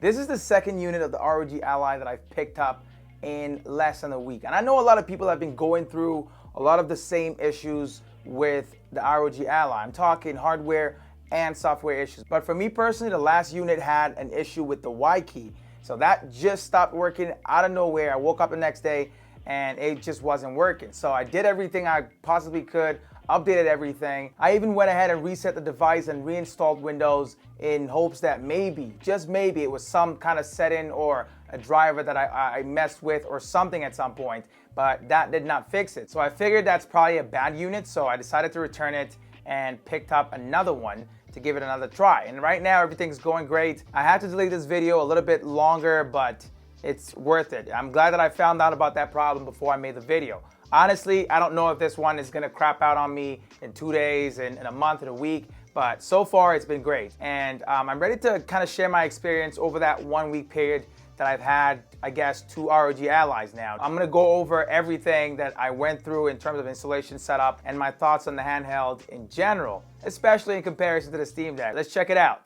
This is the second unit of the ROG Ally that I've picked up in less than a week. And I know a lot of people have been going through a lot of the same issues with the ROG Ally. I'm talking hardware and software issues. But for me personally, the last unit had an issue with the Y key. So that just stopped working out of nowhere. I woke up the next day and it just wasn't working. So I did everything I possibly could, updated everything. I even went ahead and reset the device and reinstalled Windows in hopes that maybe, just maybe, it was some kind of setting or a driver that I messed with or something at some point, but that did not fix it. So I figured that's probably a bad unit, so I decided to return it and picked up another one to give it another try. And right now everything's going great. I had to delete this video a little bit longer, but it's worth it. I'm glad that I found out about that problem before I made the video. Honestly, I don't know if this one is gonna crap out on me in 2 days, in a month, in a week, but so far it's been great. And I'm ready to kind of share my experience over that 1 week period that I've had, I guess, 2 ROG Allies now. I'm gonna go over everything that I went through in terms of installation setup and my thoughts on the handheld in general, especially in comparison to the Steam Deck. Let's check it out.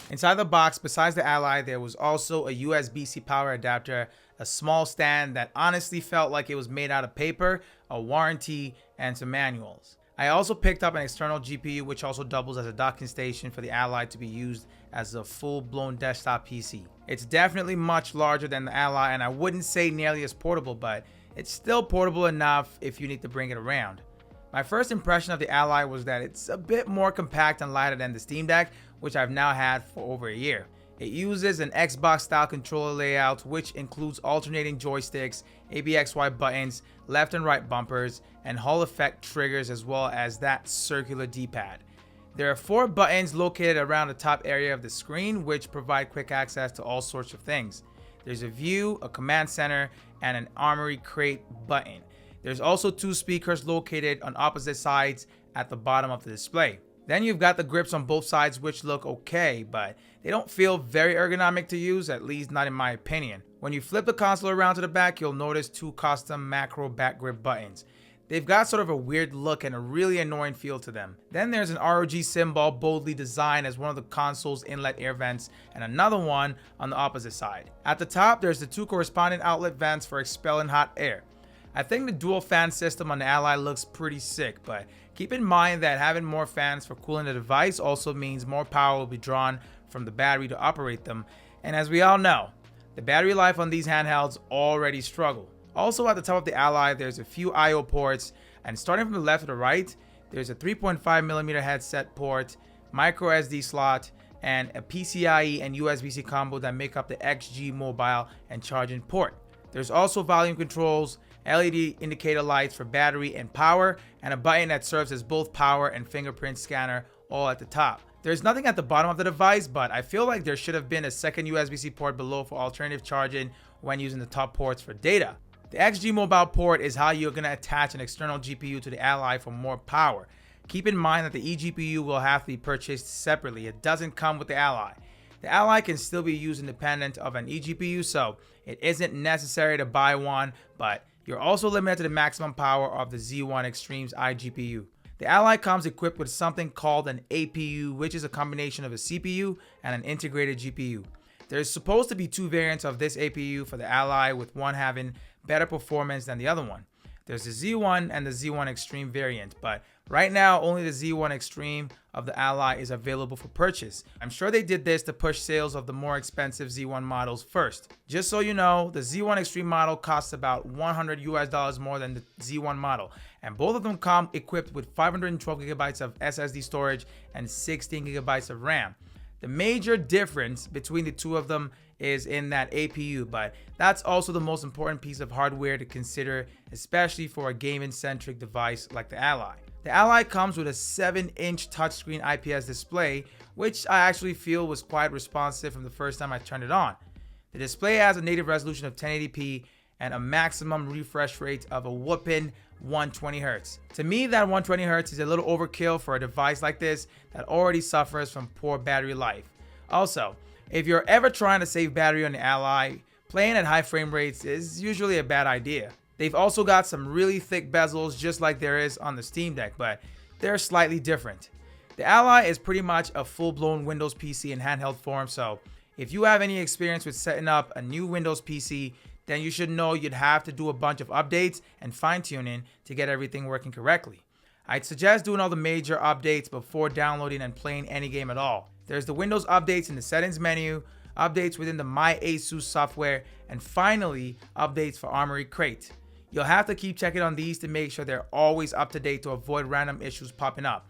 Inside the box, besides the Ally, there was also a USB-C power adapter, a small stand that honestly felt like it was made out of paper, a warranty, and some manuals. I also picked up an external GPU, which also doubles as a docking station for the Ally to be used as a full-blown desktop PC. It's definitely much larger than the Ally, and I wouldn't say nearly as portable, but it's still portable enough if you need to bring it around. My first impression of the Ally was that it's a bit more compact and lighter than the Steam Deck, which I've now had for over a year. It uses an Xbox-style controller layout, which includes alternating joysticks, ABXY buttons, left and right bumpers, and Hall effect triggers, as well as that circular D-pad. There are 4 buttons located around the top area of the screen, which provide quick access to all sorts of things. There's a view, a command center, and an Armory Crate button. There's also 2 speakers located on opposite sides at the bottom of the display. Then you've got the grips on both sides, which look okay, but they don't feel very ergonomic to use, at least not in my opinion. When you flip the console around to the back, you'll notice 2 custom macro back grip buttons. They've got sort of a weird look and a really annoying feel to them. Then there's an ROG symbol boldly designed as one of the console's inlet air vents and another one on the opposite side. At the top, there's the 2 corresponding outlet vents for expelling hot air. I think the dual fan system on the Ally looks pretty sick, but keep in mind that having more fans for cooling the device also means more power will be drawn from the battery to operate them, and as we all know, the battery life on these handhelds already struggle. Also at the top of the Ally, there's a few I/O ports, and starting from the left to the right, there's a 3.5mm headset port, micro SD slot, and a PCIe and USB-C combo that make up the XG mobile and charging port. There's also volume controls, LED indicator lights for battery and power, and a button that serves as both power and fingerprint scanner, all at the top. There's nothing at the bottom of the device, but I feel like there should have been a second USB-C port below for alternative charging when using the top ports for data. The XG mobile port is how you're going to attach an external GPU to the Ally for more power. Keep in mind that the eGPU will have to be purchased separately. It doesn't come with the Ally. The Ally can still be used independent of an eGPU, so it isn't necessary to buy one, but you're also limited to the maximum power of the Z1 Extreme's iGPU. The Ally comes equipped with something called an APU, which is a combination of a CPU and an integrated GPU. There's supposed to be 2 variants of this APU for the Ally, with one having better performance than the other one. There's the Z1 and the Z1 Extreme variant, but right now only the Z1 Extreme of the Ally is available for purchase. I'm sure they did this to push sales of the more expensive Z1 models first. Just so you know, the Z1 Extreme model costs about $100 more than the Z1 model, and both of them come equipped with 512GB of SSD storage and 16GB of RAM. The major difference between the two of them is in that APU, but that's also the most important piece of hardware to consider, especially for a gaming-centric device like the Ally. The Ally comes with a 7-inch touchscreen IPS display, which I actually feel was quite responsive from the first time I turned it on. The display has a native resolution of 1080p and a maximum refresh rate of a whopping 120Hz. To me, that 120Hz is a little overkill for a device like this that already suffers from poor battery life. Also, if you're ever trying to save battery on the Ally, playing at high frame rates is usually a bad idea. They've also got some really thick bezels just like there is on the Steam Deck, but they're slightly different. The Ally is pretty much a full-blown Windows PC in handheld form, so If you have any experience with setting up a new Windows PC, then you should know you'd have to do a bunch of updates and fine-tuning to get everything working correctly. I'd suggest doing all the major updates before downloading and playing any game at all. There's the Windows updates in the settings menu, updates within the My ASUS software, and finally, updates for Armory Crate. You'll have to keep checking on these to make sure they're always up to date to avoid random issues popping up.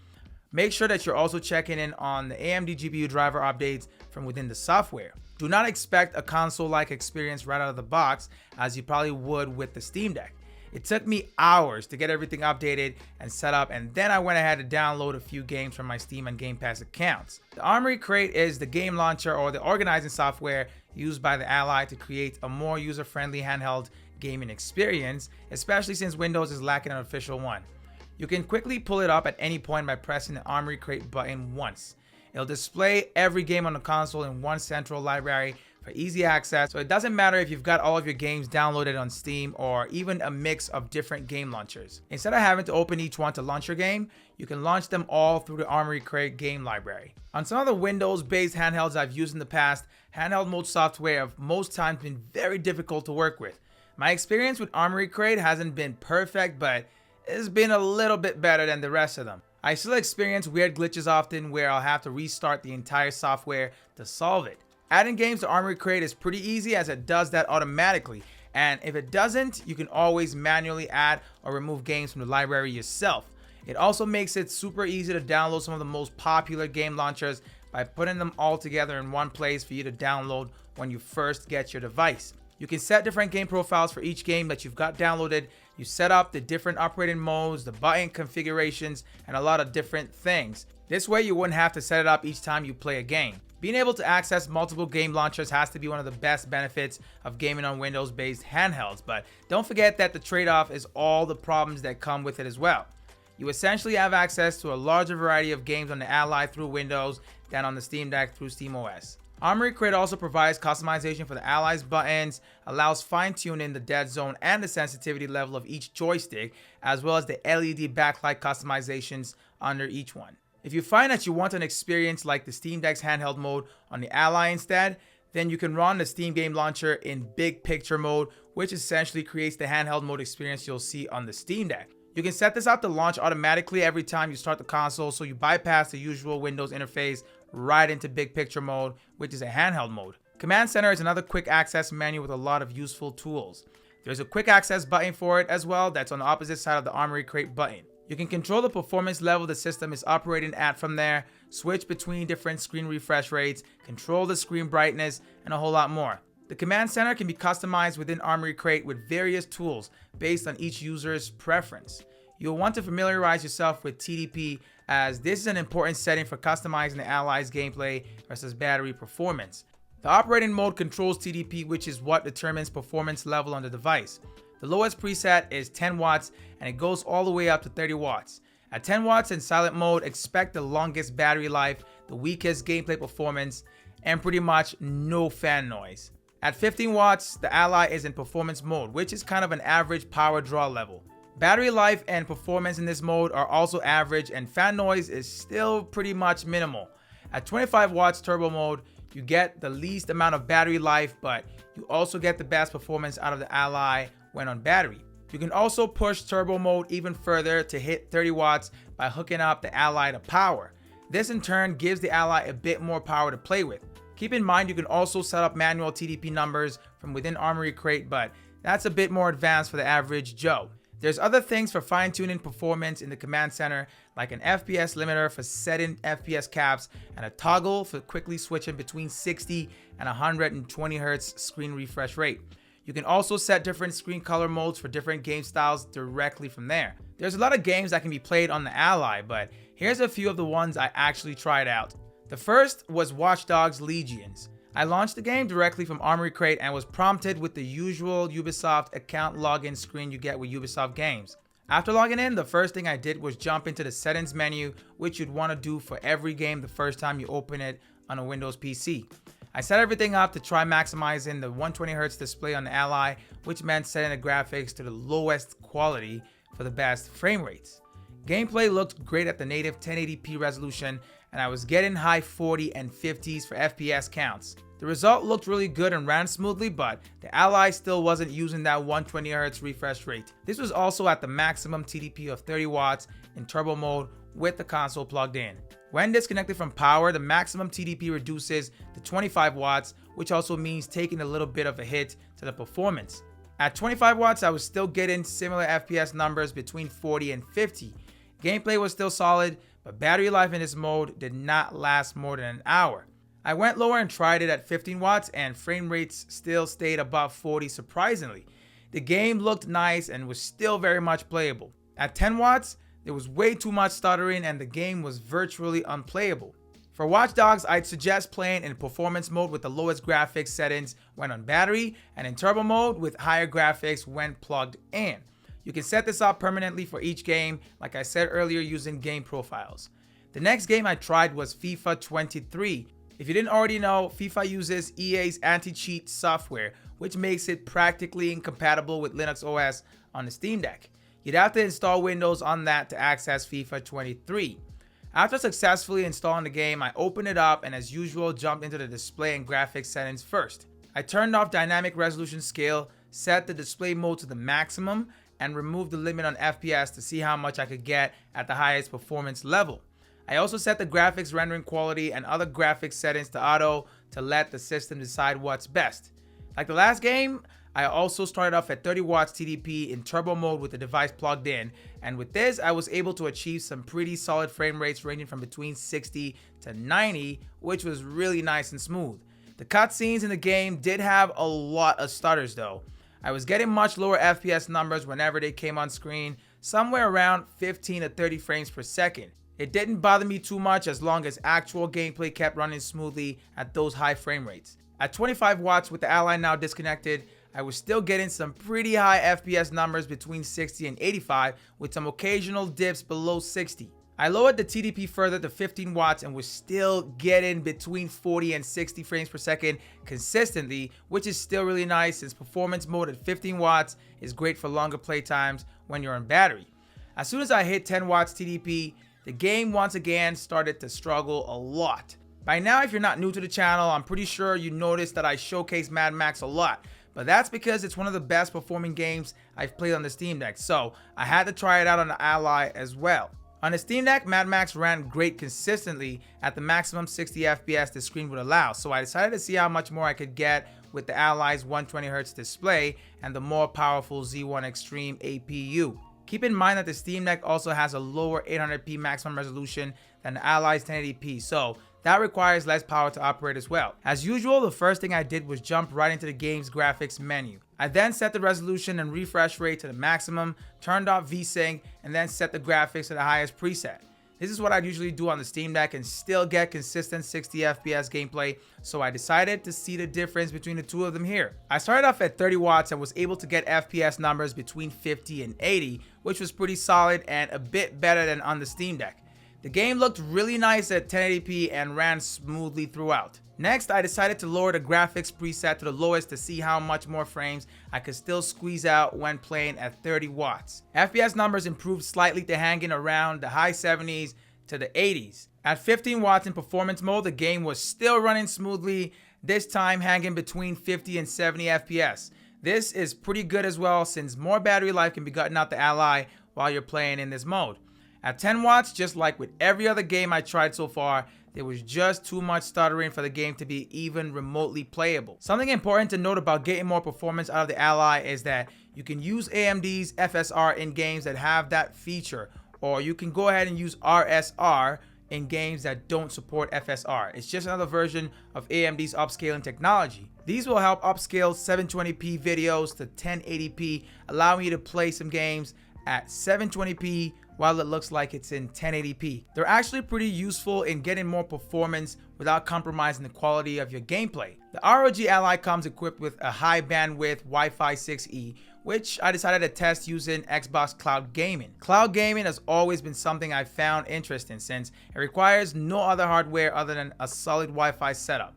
Make sure that you're also checking in on the AMD GPU driver updates from within the software. Do not expect a console-like experience right out of the box, as you probably would with the Steam Deck. It took me hours to get everything updated and set up, and then I went ahead to download a few games from my Steam and Game Pass accounts. The Armory Crate is the game launcher or the organizing software used by the Ally to create a more user-friendly handheld gaming experience, especially since Windows is lacking an official one. You can quickly pull it up at any point by pressing the Armory Crate button once. It'll display every game on the console in one central library for easy access, so it doesn't matter if you've got all of your games downloaded on Steam or even a mix of different game launchers. Instead of having to open each one to launch your game, you can launch them all through the Armory Crate game library. On some of the Windows-based handhelds I've used in the past, handheld mode software have most times been very difficult to work with. My experience with Armory Crate hasn't been perfect, but it's been a little bit better than the rest of them. I still experience weird glitches often where I'll have to restart the entire software to solve it. Adding games to Armory Crate is pretty easy as it does that automatically, and if it doesn't, you can always manually add or remove games from the library yourself. It also makes it super easy to download some of the most popular game launchers by putting them all together in one place for you to download when you first get your device. You can set different game profiles for each game that you've got downloaded. You set up the different operating modes, the button configurations, and a lot of different things. This way you wouldn't have to set it up each time you play a game. Being able to access multiple game launchers has to be one of the best benefits of gaming on Windows-based handhelds, but don't forget that the trade-off is all the problems that come with it as well. You essentially have access to a larger variety of games on the Ally through Windows than on the Steam Deck through SteamOS. Armory Crate also provides customization for the Ally's buttons, allows fine-tuning the dead zone and the sensitivity level of each joystick, as well as the LED backlight customizations under each one. If you find that you want an experience like the Steam Deck's handheld mode on the Ally instead, then you can run the Steam Game Launcher in big picture mode, which essentially creates the handheld mode experience you'll see on the Steam Deck. You can set this up to launch automatically every time you start the console, so you bypass the usual Windows interface right into big picture mode, which is a handheld mode. Command Center is another quick access menu with a lot of useful tools. There's a quick access button for it as well that's on the opposite side of the Armory Crate button. You can control the performance level the system is operating at from there, switch between different screen refresh rates, control the screen brightness, and a whole lot more. The Command Center can be customized within Armory Crate with various tools based on each user's preference. You'll want to familiarize yourself with TDP, as this is an important setting for customizing the Ally's gameplay versus battery performance. The operating mode controls TDP, which is what determines performance level on the device. The lowest preset is 10 watts and it goes all the way up to 30 watts. At 10 watts in silent mode, expect the longest battery life, the weakest gameplay performance, and pretty much no fan noise. At 15 watts, the Ally is in performance mode, which is kind of an average power draw level. Battery life and performance in this mode are also average, and fan noise is still pretty much minimal. At 25 watts turbo mode, you get the least amount of battery life, but you also get the best performance out of the Ally when on battery. You can also push turbo mode even further to hit 30 watts by hooking up the Ally to power. This in turn gives the Ally a bit more power to play with. Keep in mind you can also set up manual TDP numbers from within Armory Crate, but that's a bit more advanced for the average Joe. There's other things for fine-tuning performance in the Command Center, like an FPS limiter for setting FPS caps and a toggle for quickly switching between 60 and 120 Hz screen refresh rate. You can also set different screen color modes for different game styles directly from there. There's a lot of games that can be played on the Ally, but here's a few of the ones I actually tried out. The first was Watchdog's Legions. I launched the game directly from Armory Crate and was prompted with the usual Ubisoft account login screen you get with Ubisoft games. After logging in, the first thing I did was jump into the settings menu, which you'd want to do for every game the first time you open it on a Windows PC. I set everything up to try maximizing the 120Hz display on the Ally, which meant setting the graphics to the lowest quality for the best frame rates. Gameplay looked great at the native 1080p resolution, and I was getting high 40 and 50s for FPS counts. The result looked really good and ran smoothly, but the Ally still wasn't using that 120Hz refresh rate. This was also at the maximum TDP of 30 watts in turbo mode with the console plugged in. When disconnected from power, the maximum TDP reduces to 25 watts, which also means taking a little bit of a hit to the performance. At 25 watts, I was still getting similar FPS numbers between 40 and 50. Gameplay was still solid, but battery life in this mode did not last more than an hour. I went lower and tried it at 15 watts, and frame rates still stayed above 40 surprisingly. The game looked nice and was still very much playable. At 10 watts, there was way too much stuttering and the game was virtually unplayable. For Watchdogs, I'd suggest playing in performance mode with the lowest graphics settings when on battery, and in turbo mode with higher graphics when plugged in. You can set this up permanently for each game, like I said earlier, using game profiles. The next game I tried was FIFA 23. If you didn't already know, FIFA uses EA's anti-cheat software, which makes it practically incompatible with Linux OS on the Steam Deck. You'd have to install Windows on that to access FIFA 23. After successfully installing the game, I opened it up and as usual jumped into the display and graphics settings first. I turned off dynamic resolution scale, set the display mode to the maximum, and removed the limit on FPS to see how much I could get at the highest performance level. I also set the graphics rendering quality and other graphics settings to auto to let the system decide what's best. Like the last game, I also started off at 30 watts TDP in turbo mode with the device plugged in, and with this I was able to achieve some pretty solid frame rates ranging from between 60 to 90, which was really nice and smooth. The cutscenes in the game did have a lot of stutters though. I was getting much lower FPS numbers whenever they came on screen, somewhere around 15 to 30 frames per second. It didn't bother me too much as long as actual gameplay kept running smoothly at those high frame rates. At 25 watts with the Ally now disconnected, I was still getting some pretty high FPS numbers between 60 and 85 with some occasional dips below 60. I lowered the TDP further to 15 watts and was still getting between 40 and 60 frames per second consistently, which is still really nice since performance mode at 15 watts is great for longer play times when you're on battery. As soon as I hit 10 watts TDP, the game once again started to struggle a lot. By now, if you're not new to the channel, I'm pretty sure you noticed that I showcase Mad Max a lot. But that's because it's one of the best performing games I've played on the Steam Deck, so I had to try it out on the Ally as well. On the Steam Deck, Mad Max ran great consistently at the maximum 60 FPS the screen would allow, so I decided to see how much more I could get with the Ally's 120Hz display and the more powerful Z1 Extreme APU. Keep in mind that the Steam Deck also has a lower 800p maximum resolution than the Ally's 1080p, so that requires less power to operate as well. As usual, the first thing I did was jump right into the game's graphics menu. I then set the resolution and refresh rate to the maximum, turned off VSync, and then set the graphics to the highest preset. This is what I usually do on the Steam Deck and still get consistent 60 FPS gameplay, so I decided to see the difference between the two of them here. I started off at 30 watts and was able to get FPS numbers between 50 and 80, which was pretty solid and a bit better than on the Steam Deck. The game looked really nice at 1080p and ran smoothly throughout. Next, I decided to lower the graphics preset to the lowest to see how much more frames I could still squeeze out when playing at 30 watts. FPS numbers improved slightly to hanging around the high 70s to the 80s. At 15 watts in performance mode, the game was still running smoothly, this time hanging between 50 and 70 FPS. This is pretty good as well since more battery life can be gotten out the Ally while you're playing in this mode. At 10 watts, just like with every other game I tried so far, there was just too much stuttering for the game to be even remotely playable. Something important to note about getting more performance out of the Ally is that you can use AMD's FSR in games that have that feature, or you can go ahead and use RSR in games that don't support FSR. It's just another version of AMD's upscaling technology. These will help upscale 720p videos to 1080p, allowing you to play some games at 720p while it looks like it's in 1080p. They're actually pretty useful in getting more performance without compromising the quality of your gameplay. The ROG Ally comes equipped with a high bandwidth Wi-Fi 6E, which I decided to test using Xbox Cloud Gaming. Cloud gaming has always been something I've found interesting since it requires no other hardware other than a solid Wi-Fi setup.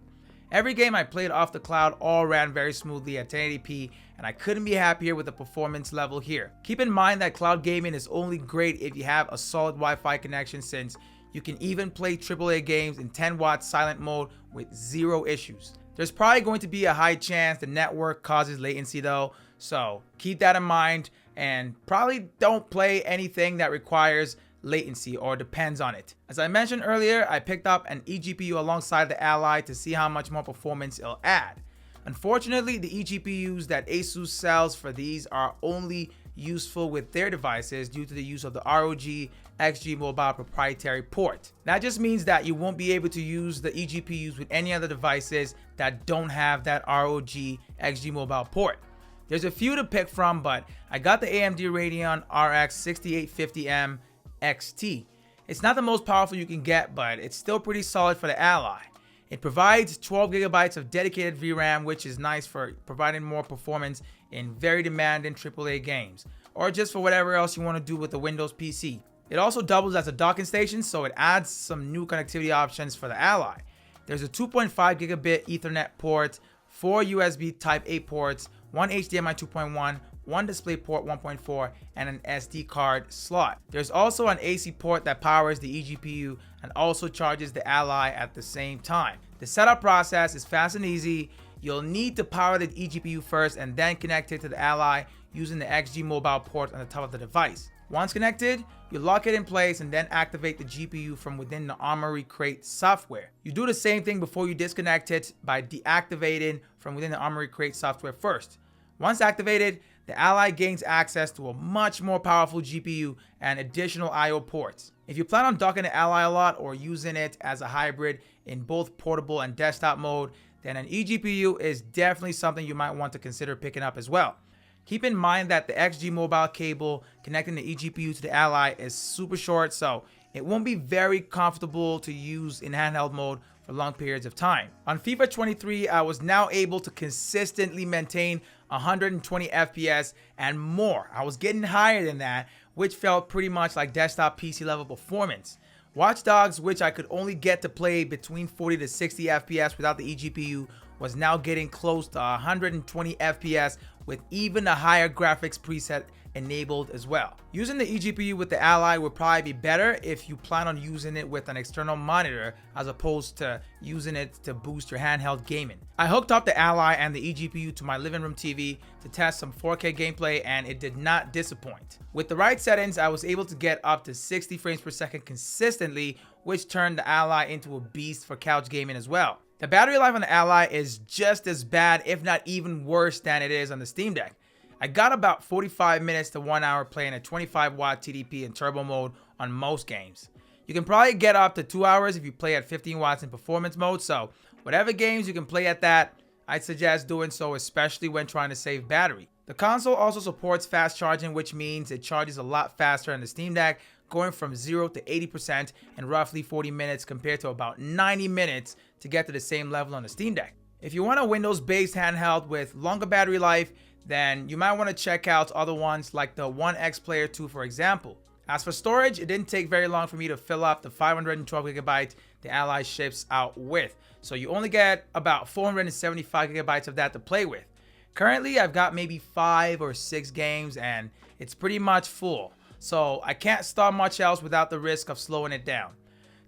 Every game I played off the cloud all ran very smoothly at 1080p, and I couldn't be happier with the performance level here. Keep in mind that cloud gaming is only great if you have a solid Wi-Fi connection, since you can even play AAA games in 10-watt silent mode with zero issues. There's probably going to be a high chance the network causes latency though, so keep that in mind and probably don't play anything that requires latency or depends on it. As I mentioned earlier, I picked up an eGPU alongside the Ally to see how much more performance it'll add. Unfortunately, the eGPUs that ASUS sells for these are only useful with their devices due to the use of the ROG XG Mobile proprietary port. That just means that you won't be able to use the eGPUs with any other devices that don't have that ROG XG Mobile port. There's a few to pick from, but I got the AMD Radeon RX 6850M XT. It's not the most powerful you can get, but it's still pretty solid for the Ally. It provides 12 gigabytes of dedicated VRAM, which is nice for providing more performance in very demanding AAA games, or just for whatever else you want to do with the Windows PC. It also doubles as a docking station, so it adds some new connectivity options for the Ally. There's a 2.5 gigabit Ethernet port, 4 USB Type-A ports, 1 HDMI 2.1, 1 DisplayPort 1.4, and an SD card slot. There's also an AC port that powers the eGPU and also charges the Ally at the same time. The setup process is fast and easy. You'll need to power the eGPU first and then connect it to the Ally using the XG Mobile port on the top of the device. Once connected, you lock it in place and then activate the GPU from within the Armory Crate software. You do the same thing before you disconnect it by deactivating from within the Armory Crate software first. Once activated, the Ally gains access to a much more powerful GPU and additional I/O ports. If you plan on docking the Ally a lot or using it as a hybrid in both portable and desktop mode, then an eGPU is definitely something you might want to consider picking up as well. Keep in mind that the XG Mobile cable connecting the eGPU to the Ally is super short, so it won't be very comfortable to use in handheld mode for long periods of time. On FIFA 23, I was now able to consistently maintain 120 FPS and more. I was getting higher than that, which felt pretty much like desktop PC level performance. Watchdogs, which I could only get to play between 40 to 60 FPS without the eGPU, was now getting close to 120 FPS with even a higher graphics preset enabled as well. Using the eGPU with the Ally would probably be better if you plan on using it with an external monitor as opposed to using it to boost your handheld gaming. I hooked up the Ally and the eGPU to my living room TV to test some 4K gameplay, and it did not disappoint. With the right settings, I was able to get up to 60 frames per second consistently, which turned the Ally into a beast for couch gaming as well. The battery life on the Ally is just as bad, if not even worse than it is on the Steam Deck. I got about 45 minutes to 1 hour playing a 25 watt TDP in turbo mode on most games. You can probably get up to 2 hours if you play at 15 watts in performance mode, so whatever games you can play at that, I'd suggest doing so, especially when trying to save battery. The console also supports fast charging, which means it charges a lot faster on the Steam Deck, going from 0 to 80% in roughly 40 minutes compared to about 90 minutes to get to the same level on the Steam Deck. If you want a Windows-based handheld with longer battery life, then you might want to check out other ones like the One X Player 2, for example. As for storage, it didn't take very long for me to fill up the 512 gigabytes the Ally ships out with, so you only get about 475 gigabytes of that to play with. Currently, I've got maybe 5 or 6 games and it's pretty much full, so I can't start much else without the risk of slowing it down.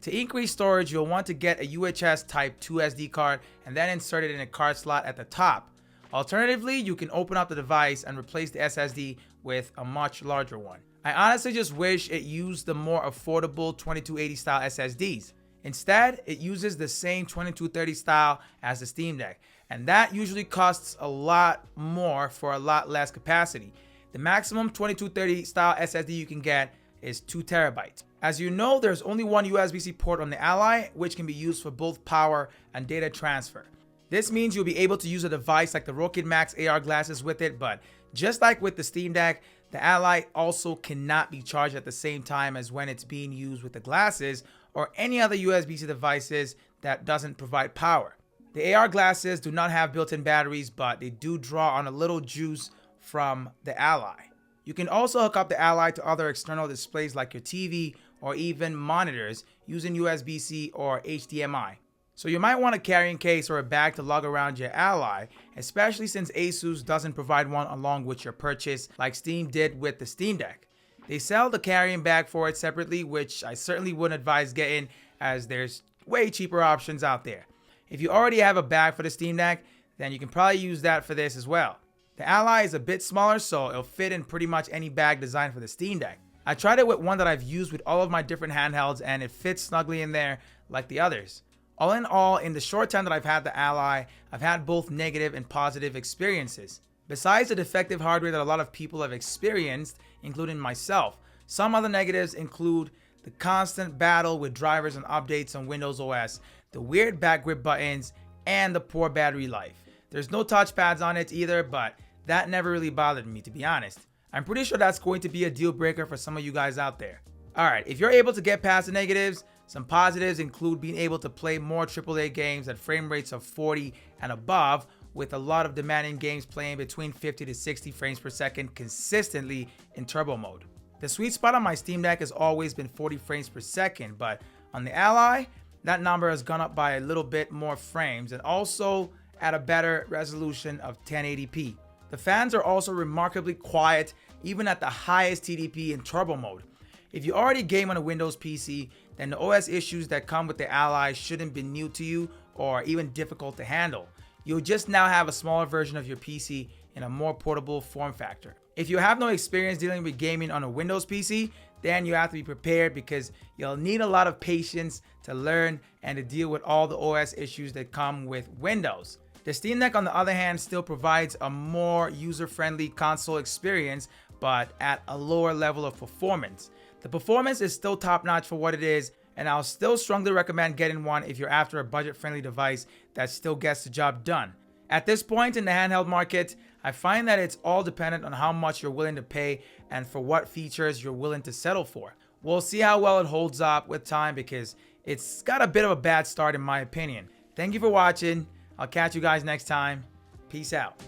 To increase storage, you'll want to get a UHS Type 2 SD card and then insert it in a card slot at the top. Alternatively, you can open up the device and replace the SSD with a much larger one. I honestly just wish it used the more affordable 2280 style SSDs. Instead, it uses the same 2230 style as the Steam Deck, and that usually costs a lot more for a lot less capacity. The maximum 2230 style SSD you can get is 2 terabytes. As you know, there's only one USB-C port on the Ally, which can be used for both power and data transfer. This means you'll be able to use a device like the Rokit Max AR glasses with it, but just like with the Steam Deck, the Ally also cannot be charged at the same time as when it's being used with the glasses or any other USB-C devices that doesn't provide power. The AR glasses do not have built-in batteries, but they do draw on a little juice from the Ally. You can also hook up the Ally to other external displays like your TV or even monitors using USB-C or HDMI. So you might want a carrying case or a bag to lug around your Ally, especially since ASUS doesn't provide one along with your purchase like Steam did with the Steam Deck. They sell the carrying bag for it separately, which I certainly wouldn't advise getting, as there's way cheaper options out there. If you already have a bag for the Steam Deck, then you can probably use that for this as well. The Ally is a bit smaller, so it'll fit in pretty much any bag designed for the Steam Deck. I tried it with one that I've used with all of my different handhelds, and it fits snugly in there like the others. All in all, in the short time that I've had the Ally, I've had both negative and positive experiences. Besides the defective hardware that a lot of people have experienced, including myself, some other negatives include the constant battle with drivers and updates on Windows OS, the weird back grip buttons, and the poor battery life. There's no touchpads on it either, but that never really bothered me, to be honest. I'm pretty sure that's going to be a deal breaker for some of you guys out there. Alright, if you're able to get past the negatives, some positives include being able to play more AAA games at frame rates of 40 and above, with a lot of demanding games playing between 50 to 60 frames per second consistently in turbo mode. The sweet spot on my Steam Deck has always been 40 frames per second, but on the Ally, that number has gone up by a little bit more frames and also at a better resolution of 1080p. The fans are also remarkably quiet even at the highest TDP in turbo mode. If you already game on a Windows PC, then the OS issues that come with the Ally shouldn't be new to you or even difficult to handle. You'll just now have a smaller version of your PC in a more portable form factor. If you have no experience dealing with gaming on a Windows PC, then you have to be prepared because you'll need a lot of patience to learn and to deal with all the OS issues that come with Windows. The Steam Deck, on the other hand, still provides a more user-friendly console experience, but at a lower level of performance. The performance is still top-notch for what it is, and I'll still strongly recommend getting one if you're after a budget-friendly device that still gets the job done. At this point in the handheld market, I find that it's all dependent on how much you're willing to pay and for what features you're willing to settle for. We'll see how well it holds up with time because it's got a bit of a bad start in my opinion. Thank you for watching. I'll catch you guys next time. Peace out.